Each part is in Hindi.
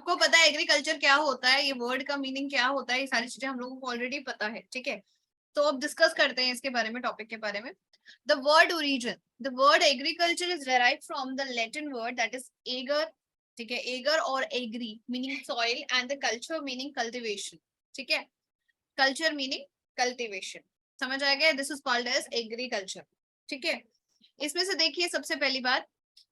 सबको पता है एग्रीकल्चर क्या होता है, ये वर्ड का मीनिंग क्या होता है, ये सारी चीजें हम लोगों को ऑलरेडी पता है, ठीक है। तो अब डिस्कस करते हैं इसके बारे में, टॉपिक के बारे में। The word origin, the word agriculture is derived from the Latin word that is ager, ठीक है, एगर और agri meaning soil and the culture meaning cultivation, ठीक है, कल्चर मीनिंग कल्टिवेशन, समझ आ गया, this is called as agriculture, ठीक है। इसमें से देखिए सबसे पहली बात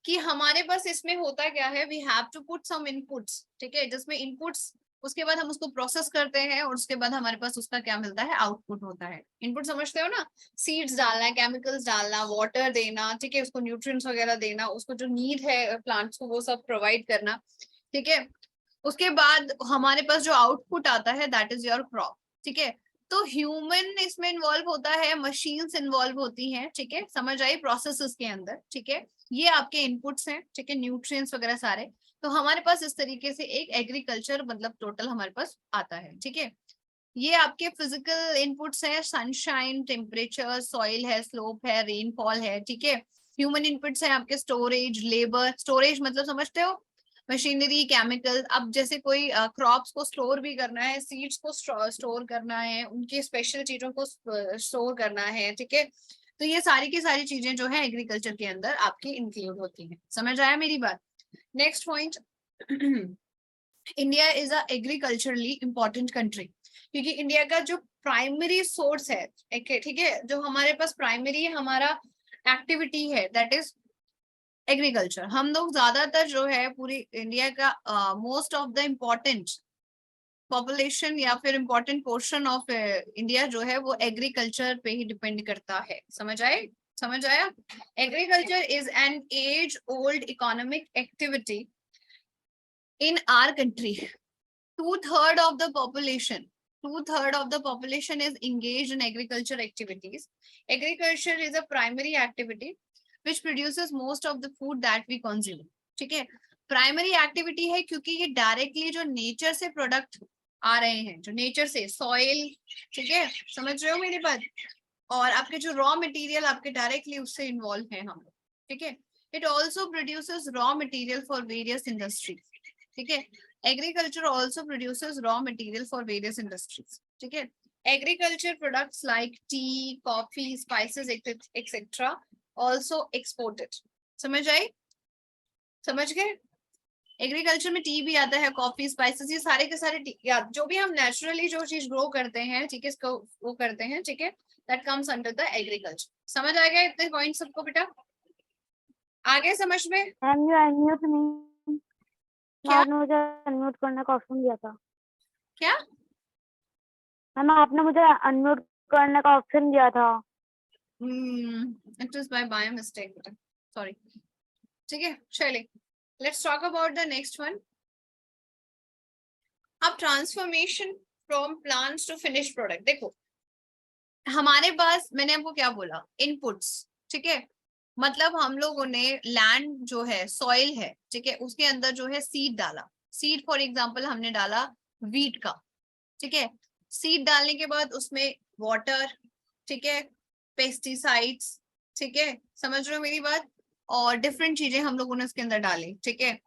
कि हमारे पास इसमें होता क्या है, we have to put some inputs, ठीक है, जिसमें इनपुट्स, उसके बाद हम उसको प्रोसेस करते हैं और उसके बाद हमारे पास उसका क्या मिलता है, आउटपुट होता है। इनपुट समझते हो ना, सीड्स डालना है, केमिकल्स डालना, वाटर देना, ठीक है, उसको न्यूट्रिएंट्स वगैरह देना, उसको जो नीड है प्लांट्स को वो सब प्रोवाइड करना, ठीक है। उसके बाद हमारे पास जो आउटपुट आता है दैट इज योर क्रॉप, ठीक है। तो ह्यूमन इसमें इन्वॉल्व होता है, मशीन्स इन्वॉल्व होती हैं, ठीक है, समझ आई, प्रोसेसेस के अंदर, ठीक है। ये आपके इनपुट्स हैं, ठीक है, न्यूट्रिएंट्स वगैरह सारे। तो हमारे पास इस तरीके से एक एग्रीकल्चर मतलब टोटल हमारे पास आता है, ठीक है। ये आपके फिजिकल इनपुट्स हैं, सनशाइन, टेम्परेचर, सॉइल है, स्लोप है, रेनफॉल है, ठीक है। ह्यूमन इनपुट्स हैं आपके स्टोरेज, लेबर, स्टोरेज मतलब समझते हो, मशीनरी, केमिकल। अब जैसे कोई क्रॉप्स को स्टोर भी करना है, सीड्स को स्टोर करना है, उनकी स्पेशल चीजों को स्टोर करना है, ठीक है। तो ये सारी की सारी चीजें जो है एग्रीकल्चर के अंदर आपकी इंक्लूड होती हैं, समझ आया मेरी बात। Next point, India is a agriculturally important country, क्योंकि इंडिया का जो प्राइमरी सोर्स है, ठीक है, जो हमारे पास प्राइमरी हमारा एक्टिविटी है दैट इज एग्रीकल्चर। हम लोग ज्यादातर जो है पूरी इंडिया का most of the important population या फिर इम्पोर्टेंट पोर्शन ऑफ इंडिया जो है वो एग्रीकल्चर पे ही डिपेंड करता है, समझ आए, समझ आया। Agriculture is an as old economic activity in our country. Two-thirds of the population, two-thirds of the population is engaged in agriculture activities. Agriculture is a primary activity which produces most of the food that we consume. ठीक है, प्राइमरी एक्टिविटी है क्योंकि ये डायरेक्टली जो नेचर से प्रोडक्ट आ रहे हैं, जो नेचर से सॉइल, ठीक है, समझ रहे हो मेरी बात, और आपके जो रॉ मटेरियल आपके डायरेक्टली उससे इन्वॉल्व है हम लोग, ठीक है। It also produces raw material for various industries, ठीक है। Agriculture also produces raw material for various industries, ठीक है। Agriculture products like tea, coffee, spices, etc. also exported. समझ आई, समझ गए। एग्रीकल्चर में टी भी आता है, कॉफी, स्पाइसेस, ये सारे के सारे या जो भी हम नेचुरली जो चीज ग्रो करते हैं, ठीक है, इसको वो करते हैं, ठीक है, that comes under the agriculture. समझ आ गया इतने पॉइंट सबको बेटा, आगे समझ में। अनम्यूट नहीं, क्या आपने मुझे अनम्यूट करने का ऑप्शन दिया था। क्या मैम आपने मुझे अनम्यूट करने का ऑप्शन दिया था। इट वाज बाय मिस्टेक बेटा, सॉरी, ठीक है। चलिए let's talk about the next one. अब transformation from plants to finish product. देखो हमारे पास, मैंने आपको क्या बोला, इनपुट्स, ठीक है, मतलब हम लोगों ने लैंड जो है, सॉइल है, ठीक है, उसके अंदर जो है सीड डाला, सीड फॉर एग्जांपल हमने डाला वीट का, ठीक है। सीड डालने के बाद उसमें वाटर, ठीक है, पेस्टिसाइड्स, ठीक है, समझ रहे हो मेरी बात, और डिफरेंट चीजें हम लोगों ने उसके अंदर डाली, ठीक है,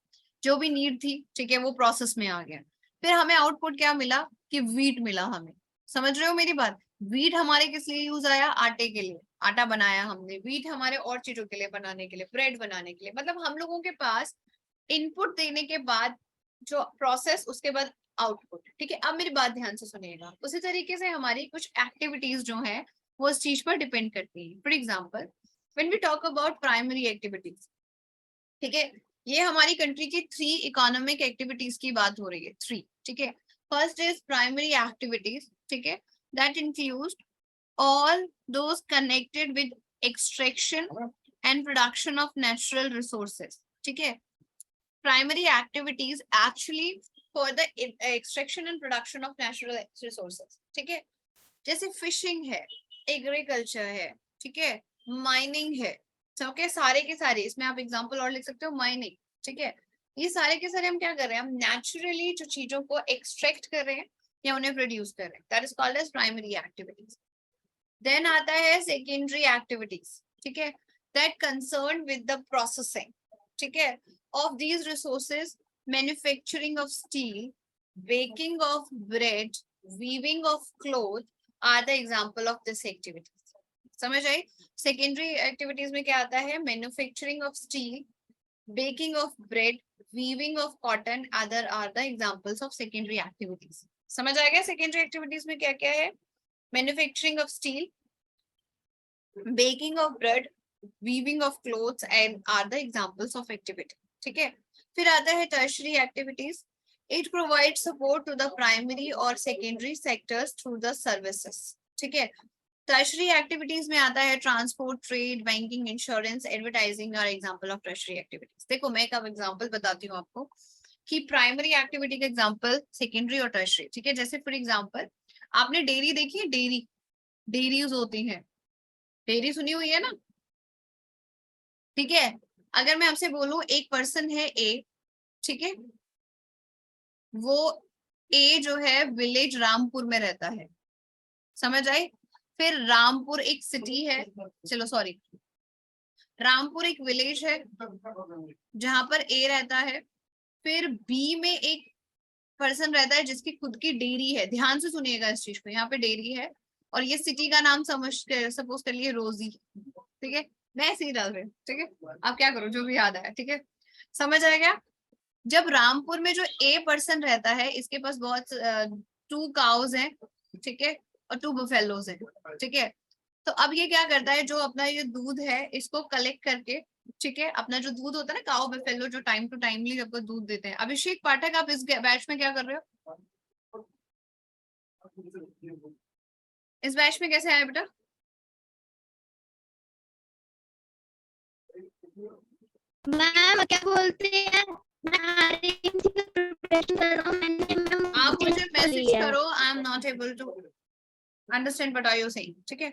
जो भी नीड थी, ठीक है, वो प्रोसेस में आ गया। फिर हमें आउटपुट क्या मिला कि वीट मिला हमें, समझ रहे हो मेरी बात। वीट हमारे किस लिए यूज आया, आटे के लिए, आटा बनाया हमने, वीट हमारे और चीजों के लिए बनाने के लिए, ब्रेड बनाने के लिए, मतलब हम लोगों के पास इनपुट देने के बाद जो प्रोसेस, उसके बाद आउटपुट, ठीक है। अब मेरी बात ध्यान से सुनिएगा, उसी तरीके से हमारी कुछ एक्टिविटीज जो है वो इस चीज पर डिपेंड करती है। For example when we talk about primary activities, ठीक है, ये हमारी कंट्री की 3 इकोनॉमिक एक्टिविटीज की बात हो रही है, 3, ठीक है। फर्स्ट इज प्राइमरी एक्टिविटीज, ठीक है, that include all those connected with extraction and production of natural resources, ठीक है। primary activities actually for the extraction and production of natural resources, ठीक है, जैसे फिशिंग है, एग्रीकल्चर है, ठीक है, माइनिंग है, ओके, सारे के सारे, इसमें आप एग्जांपल और लिख सकते हो, माइनिंग, ठीक है। ये सारे के सारे हम क्या कर रहे हैं, हम नेचुरली जो चीजों को एक्सट्रैक्ट कर रहे हैं या उन्हें प्रोड्यूस कर रहे हैं, that is called as primary activities. Then आता है सेकेंडरी एक्टिविटीज, ठीक है, that concern with the processing, ठीक है, of these resources manufacturing of steel, baking of bread, weaving of cloth are the example of this activities. समझ आई? सेकेंडरी एक्टिविटीज में क्या आता है? Manufacturing of steel, baking of bread, weaving of cotton, other are the examples of secondary activities. समझ आ गया सेकेंडरी एक्टिविटीज में क्या क्या है? Manufacturing of steel, baking of bread, weaving of clothes and are the examples of activity. ठीक है. फिर आता है tertiary activities. It provides support to the primary or secondary sectors through the services. ठीक है. टर्शरी एक्टिविटीज में आता है transport, trade, banking, insurance, advertising और एग्जांपल ऑफ टर्शरी एक्टिविटीज. देखो मैं एक एग्जांपल बताती हूँ आपको कि प्राइमरी एक्टिविटी का एग्जांपल, सेकेंडरी और टर्शरी. ठीक है. जैसे फॉर एग्जांपल आपने डेयरी देखी है? डेयरीज होती है. डेयरी सुनी हुई है ना? ठीक है. अगर मैं आपसे बोलूं एक पर्सन है ए, ठीक है, वो ए जो है विलेज रामपुर में रहता है. समझ आई? फिर रामपुर एक सिटी है, चलो सॉरी, रामपुर एक विलेज है जहां पर ए रहता है. फिर बी में एक पर्सन रहता है जिसकी खुद की डेयरी है. ध्यान से सुनिएगा इस चीज को. यहाँ पे डेयरी है और ये सिटी का नाम सपोज कर लिए रोजी. ठीक है. मैं ऐसे ही डाल रही हूँ. ठीक है. आप क्या करो, जो भी याद आया. ठीक है. समझ आएगा? जब रामपुर में जो ए पर्सन रहता है, इसके पास बहुत 2 काउज हैं, ठीक है, और 2 बफेलोज हैं. ठीक है. तो अब ये क्या करता है, जो अपना ये दूध है इसको कलेक्ट करके, ठीक है, अपना जो दूध होता है ना, काउ बफेलो जो टाइम टू टाइमली आपको दूध देते हैं. अभिषेक पाठक, आप इस बैच में क्या कर रहे हो? इस बैच में कैसे आए बेटा? मैम क्या बोलते हैं, आप मुझे मैसेज करो. I am not able to understand what are you saying. ठीक है.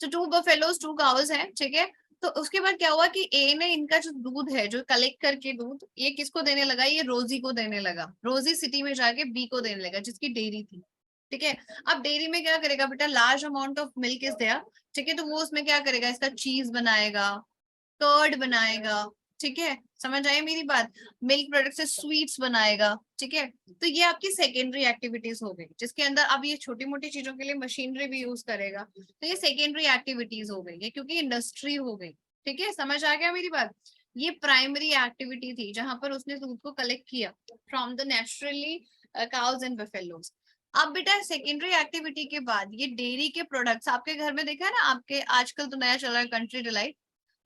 तो 2 बफेलोज 2 काउज हैं. ठीक है. तो उसके बाद क्या हुआ कि ए ने इनका जो दूध है, जो कलेक्ट करके दूध, ये किसको देने लगा? ये रोजी को देने लगा. रोजी सिटी में जाके बी को देने लगा जिसकी डेयरी थी. ठीक है. अब डेयरी में क्या करेगा बेटा? Large amount of milk is there. ठीक है. तो वो उसमें क्या करेगा? इसका चीज बनाएगा, कर्ड बनाएगा. ठीक है. समझ आए मेरी बात? मिल्क प्रोडक्ट से स्वीट्स बनाएगा. ठीक है. तो ये आपकी सेकेंडरी एक्टिविटीज हो गई, जिसके अंदर अब ये छोटी मोटी चीजों के लिए मशीनरी भी यूज करेगा. तो ये सेकेंडरी एक्टिविटीज हो गई, क्योंकि इंडस्ट्री हो गई. ठीक है. समझ आ गया मेरी बात? ये प्राइमरी एक्टिविटी थी जहां पर उसने दूध को कलेक्ट किया from the naturally cause and buffaloes. अब बेटा सेकेंडरी एक्टिविटी के बाद ये डेयरी के प्रोडक्ट्स आपके घर में देखा है ना, आपके आजकल तो नया चल रहा है कंट्री डिलाइट,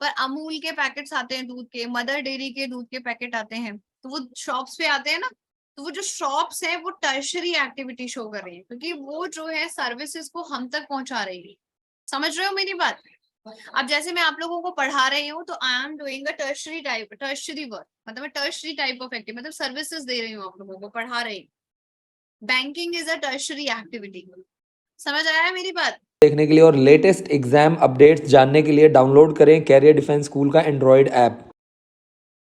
पर अमूल के पैकेट्स आते हैं दूध के, मदर डेयरी के दूध के पैकेट आते हैं. तो वो शॉप्स पे आते हैं ना, तो वो जो शॉप्स है वो टर्शरी एक्टिविटी शो कर रही है, क्योंकि वो जो है सर्विसेज को हम तक पहुंचा रही है. समझ रहे हो मेरी बात? अब जैसे मैं आप लोगों को पढ़ा रही हूँ, तो I am doing a tertiary work, मतलब टर्शरी टाइप ऑफ एक्टिविटी, मतलब सर्विसेज दे रही हूँ आप लोगों को, पढ़ा रही हूँ. Banking is a tertiary activity. समझ आया मेरी बात? देखने के लिए और लेटेस्ट एग्जाम अपडेट्स जानने के लिए डाउनलोड करें कैरियर डिफेंस स्कूल का एंड्रॉयड ऐप.